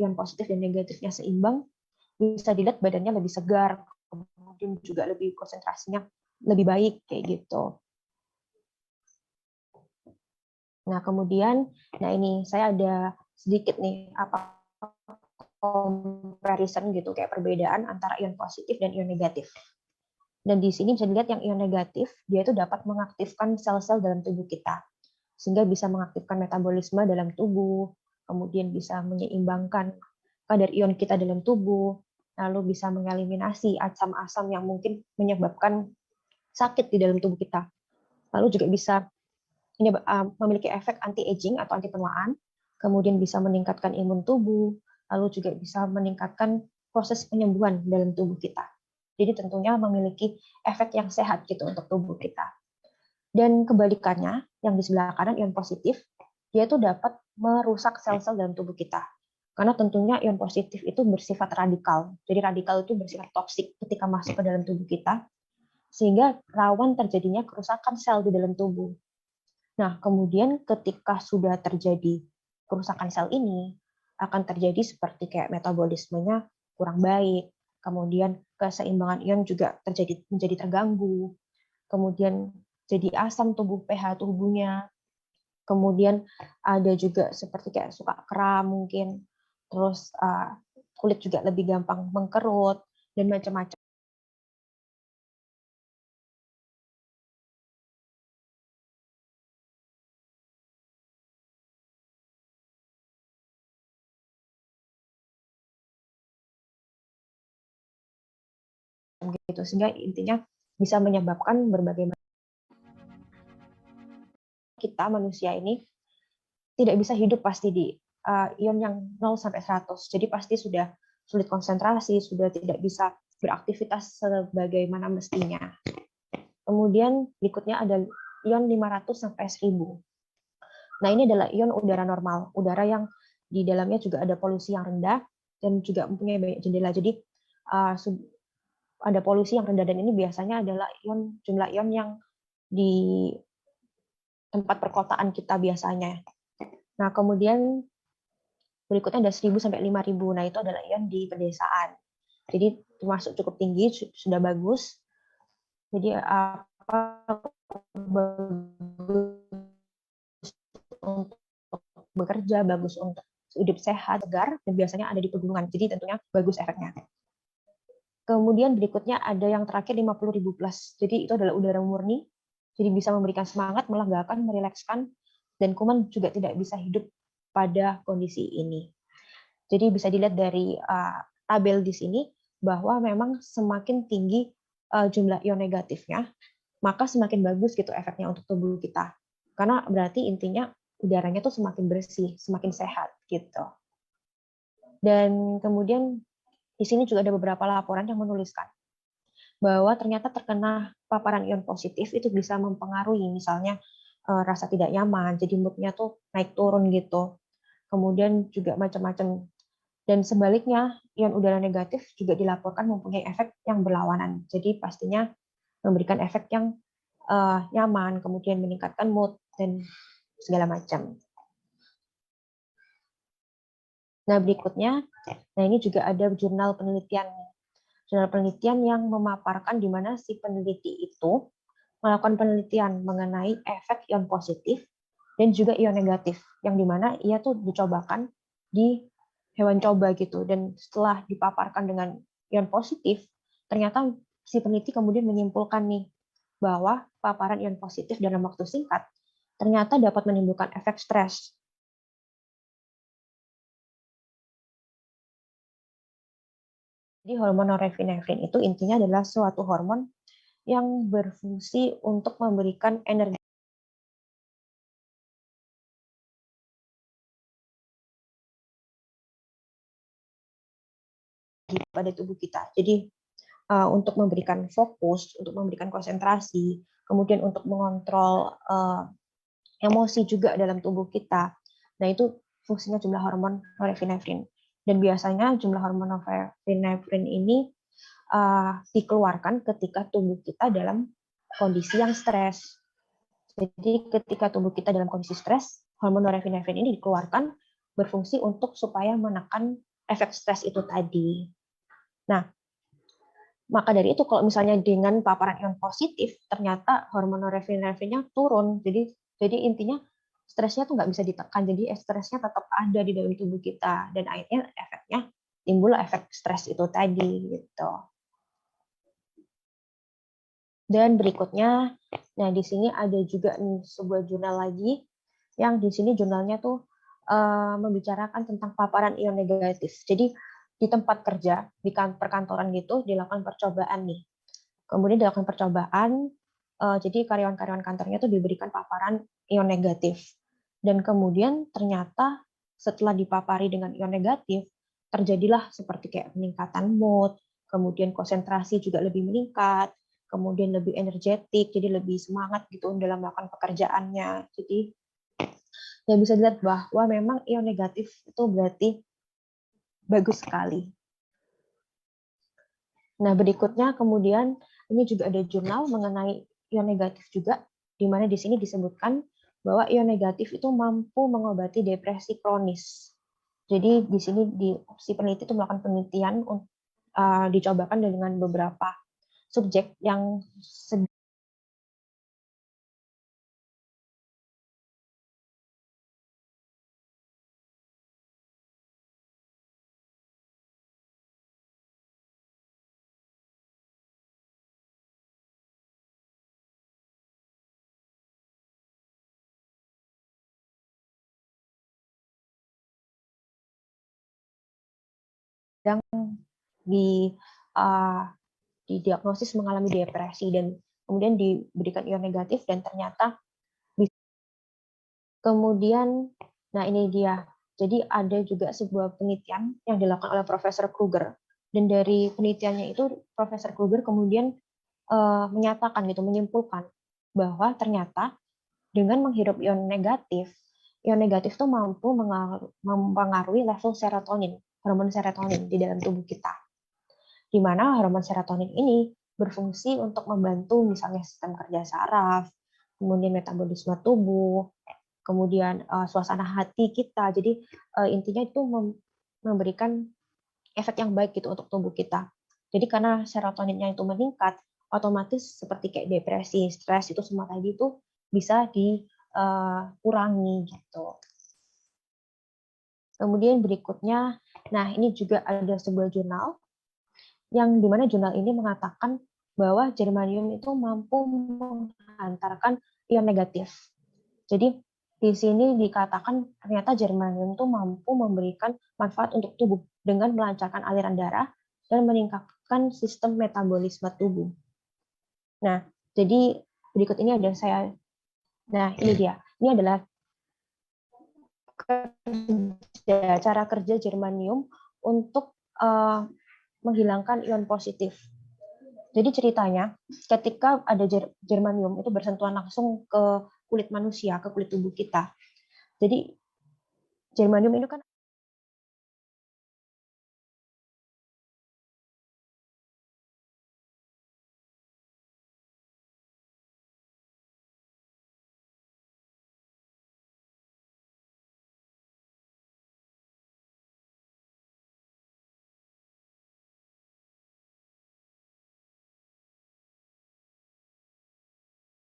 ion positif dan negatifnya seimbang, bisa dilihat badannya lebih segar, kemudian juga lebih konsentrasinya lebih baik kayak gitu. Nah, kemudian, ini saya ada sedikit nih apa comparison gitu, kayak perbedaan antara ion positif dan ion negatif. Dan di sini bisa dilihat yang ion negatif, dia itu dapat mengaktifkan sel-sel dalam tubuh kita, sehingga bisa mengaktifkan metabolisme dalam tubuh, kemudian bisa menyeimbangkan kadar ion kita dalam tubuh, lalu bisa mengeliminasi asam-asam yang mungkin menyebabkan sakit di dalam tubuh kita. Lalu juga bisa memiliki efek anti-aging atau anti penuaan, kemudian bisa meningkatkan imun tubuh, lalu juga bisa meningkatkan proses penyembuhan dalam tubuh kita. Jadi tentunya memiliki efek yang sehat gitu untuk tubuh kita. Dan kebalikannya, yang di sebelah kanan ion positif, dia itu dapat merusak sel-sel dalam tubuh kita. Karena tentunya ion positif itu bersifat radikal. Jadi radikal itu bersifat toksik ketika masuk ke dalam tubuh kita, sehingga rawan terjadinya kerusakan sel di dalam tubuh. Nah, kemudian ketika sudah terjadi kerusakan sel ini, akan terjadi seperti kayak metabolismenya kurang baik, kemudian keseimbangan ion juga menjadi terganggu, kemudian jadi asam pH tubuhnya, kemudian ada juga seperti kayak suka kram mungkin, terus kulit juga lebih gampang mengkerut, dan macam-macam. Gitu, sehingga intinya bisa menyebabkan berbagai kita manusia ini tidak bisa hidup pasti di ion yang 0 sampai 100. Jadi pasti sudah sulit konsentrasi, sudah tidak bisa beraktivitas sebagaimana mestinya. Kemudian berikutnya ada ion 500 sampai 1000. Nah, ini adalah ion udara normal, udara yang di dalamnya juga ada polusi yang rendah dan juga mempunyai banyak jendela. Jadi ada polusi yang rendah, dan ini biasanya adalah jumlah ion yang di tempat perkotaan kita biasanya. Nah, kemudian berikutnya ada 1000 sampai 5000. Nah, itu adalah ion di pedesaan. Jadi termasuk cukup tinggi, sudah bagus. Jadi bagus untuk bekerja, bagus untuk hidup sehat, segar, dan biasanya ada di pegunungan. Jadi tentunya bagus efeknya. Kemudian berikutnya ada yang terakhir 50.000 plus. Jadi itu adalah udara murni. Jadi bisa memberikan semangat, melegakan, merilekskan, dan kuman juga tidak bisa hidup pada kondisi ini. Jadi bisa dilihat dari tabel di sini bahwa memang semakin tinggi jumlah ion negatifnya, maka semakin bagus gitu efeknya untuk tubuh kita. Karena berarti intinya udaranya tuh semakin bersih, semakin sehat gitu. Dan kemudian di sini juga ada beberapa laporan yang menuliskan bahwa ternyata terkena paparan ion positif itu bisa mempengaruhi misalnya rasa tidak nyaman, jadi moodnya tuh naik turun gitu. Kemudian juga macam-macam. Dan sebaliknya, ion udara negatif juga dilaporkan mempunyai efek yang berlawanan. Jadi pastinya memberikan efek yang nyaman, kemudian meningkatkan mood, dan segala macam. Nah, berikutnya, ini juga ada jurnal penelitian. Jurnal penelitian yang memaparkan di mana si peneliti itu melakukan penelitian mengenai efek ion positif dan juga ion negatif, yang dimana ia tuh dicobakan di hewan coba gitu. Dan setelah dipaparkan dengan ion positif, ternyata si peneliti kemudian menyimpulkan nih bahwa paparan ion positif dalam waktu singkat ternyata dapat menimbulkan efek stres. Jadi hormon norepinefrin itu intinya adalah suatu hormon yang berfungsi untuk memberikan energi pada tubuh kita. Jadi untuk memberikan fokus, untuk memberikan konsentrasi, kemudian untuk mengontrol emosi juga dalam tubuh kita. Nah, itu fungsinya jumlah hormon norepinefrin. Dan biasanya jumlah hormon norepinefrin ini dikeluarkan ketika tubuh kita dalam kondisi yang stres. Jadi ketika tubuh kita dalam kondisi stres, hormon norepinefrin ini dikeluarkan berfungsi untuk supaya menekan efek stres itu tadi. Nah, maka dari itu kalau misalnya dengan paparan ion positif, ternyata hormon norepinefrinnya turun. Jadi intinya stresnya tuh nggak bisa ditekan. Jadi stresnya tetap ada di dalam tubuh kita dan akhirnya efeknya timbul efek stres itu tadi gitu. Dan berikutnya, nah di sini ada juga nih sebuah jurnal lagi yang di sini jurnalnya tuh membicarakan tentang paparan ion negatif. Jadi di tempat kerja, di perkantoran gitu dilakukan percobaan nih. Kemudian dilakukan percobaan, jadi karyawan-karyawan kantornya tuh diberikan paparan ion negatif. Dan kemudian ternyata setelah dipapari dengan ion negatif, terjadilah seperti kayak peningkatan mood, kemudian konsentrasi juga lebih meningkat, kemudian lebih energetik, jadi lebih semangat gitu dalam melakukan pekerjaannya. Jadi ya bisa dilihat bahwa memang ion negatif itu berarti bagus sekali. Nah, berikutnya kemudian ini juga ada jurnal mengenai ion negatif juga, di mana di sini disebutkan bahwa ion negatif itu mampu mengobati depresi kronis. Jadi di sini si peneliti itu melakukan penelitian dicobakan dengan beberapa subjek yang sedang di uh, didiagnosis mengalami depresi dan kemudian diberikan ion negatif dan ternyata kemudian, nah ini dia. Jadi ada juga sebuah penelitian yang dilakukan oleh Profesor Kruger. Dan dari penelitiannya itu, Profesor Kruger kemudian menyatakan gitu, menyimpulkan bahwa ternyata dengan menghirup ion negatif itu mampu mempengaruhi level serotonin, hormon serotonin di dalam tubuh kita. Di mana hormon serotonin ini berfungsi untuk membantu misalnya sistem kerja saraf, kemudian metabolisme tubuh, kemudian suasana hati kita. Jadi intinya itu memberikan efek yang baik gitu untuk tubuh kita. Jadi karena serotoninnya itu meningkat, otomatis seperti kayak depresi, stres itu semua tadi itu bisa dikurangi gitu. Kemudian berikutnya, nah ini juga ada sebuah jurnal yang dimana jurnal ini mengatakan bahwa germanium itu mampu menghantarkan ion negatif. Jadi di sini dikatakan ternyata germanium itu mampu memberikan manfaat untuk tubuh dengan melancarkan aliran darah dan meningkatkan sistem metabolisme tubuh. Nah, jadi berikut ini ada saya. Nah, ini dia. Ini adalah cara kerja germanium untuk menghilangkan ion positif. Jadi ceritanya, ketika ada germanium itu bersentuhan langsung ke kulit manusia, ke kulit tubuh kita. Jadi germanium itu kan